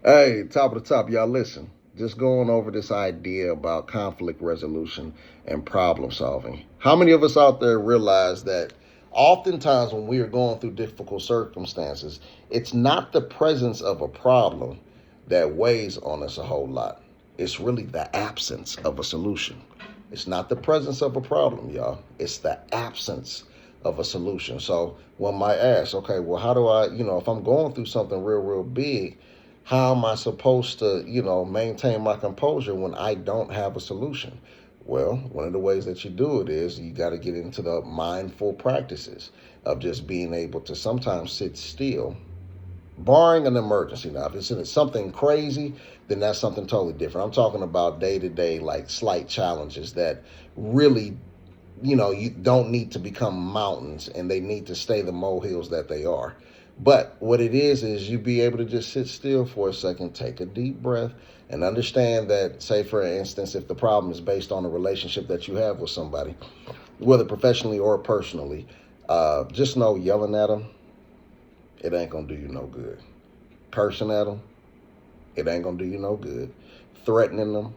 Hey, top of the top, y'all listen. Just going over this idea about conflict resolution and problem solving. How many of us out there realize that oftentimes when we are going through difficult circumstances, it's not the presence of a problem that weighs on us a whole lot. It's really the absence of a solution. It's not the presence of a problem, y'all. It's the absence of a solution. So one might ask, okay, well, how do I, if I'm going through something real, real big, how am I supposed to, maintain my composure when I don't have a solution? Well, one of the ways that you do it is you got to get into the mindful practices of just being able to sometimes sit still, barring an emergency. Now, if it's something crazy, then that's something totally different. I'm talking about day to day, like slight challenges that really, you don't need to become mountains and they need to stay the molehills that they are. But what it is you be able to just sit still for a second, take a deep breath, and understand that, say, for instance, if the problem is based on a relationship that you have with somebody, whether professionally or personally, just know yelling at them, it ain't going to do you no good. Cursing at them, it ain't going to do you no good. Threatening them,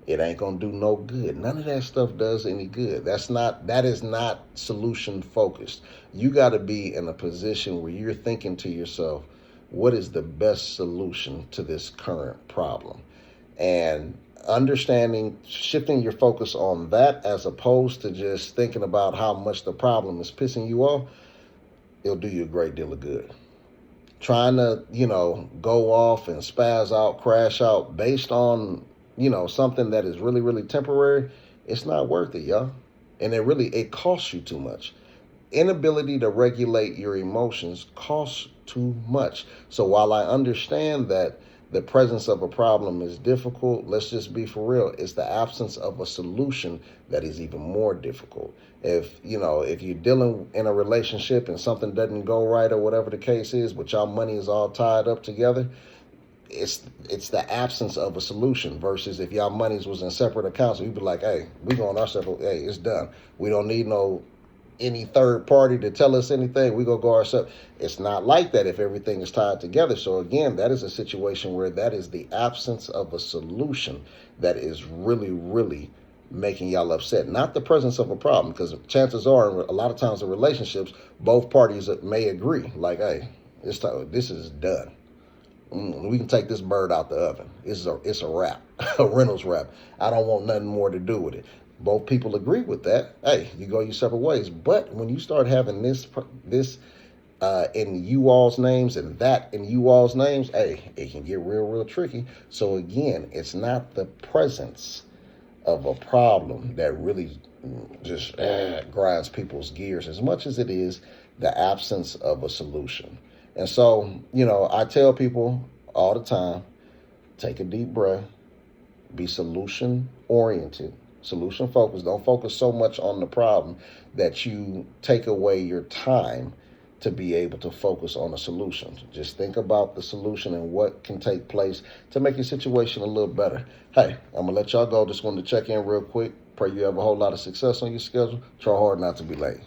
it ain't gonna do no good. None of that stuff does any good. That is not solution focused. You gotta be in a position where you're thinking to yourself, what is the best solution to this current problem? And understanding, shifting your focus on that as opposed to just thinking about how much the problem is pissing you off, it'll do you a great deal of good. Trying to, go off and spaz out, crash out based on something that is really, really temporary, it's not worth it, y'all. And it costs you too much. Inability to regulate your emotions costs too much. So while I understand that the presence of a problem is difficult, let's just be for real. It's the absence of a solution that is even more difficult. If you're dealing in a relationship and something doesn't go right or whatever the case is, but y'all money is all tied up together, it's the absence of a solution versus if y'all monies was in separate accounts, you'd be like, hey, we going our separate, hey, it's done. We don't need any third party to tell us anything. We gonna go ourselves. It's not like that if everything is tied together. So again, that is a situation where that is the absence of a solution that is really, really making y'all upset. Not the presence of a problem, because chances are, a lot of times in relationships, both parties may agree, like, hey, this is done. We can take this bird out the oven. It's a wrap, a Reynolds wrap. I don't want nothing more to do with it. Both people agree with that. Hey, you go your separate ways. But when you start having this in you all's names and that in you all's names, hey, it can get real, real tricky. So again, it's not the presence of a problem that really just grinds people's gears as much as it is the absence of a solution. And so, I tell people all the time, take a deep breath, be solution oriented, solution focused. Don't focus so much on the problem that you take away your time to be able to focus on a solution. Just think about the solution and what can take place to make your situation a little better. Hey, I'm gonna let y'all go. Just wanted to check in real quick. Pray you have a whole lot of success on your schedule. Try hard not to be late.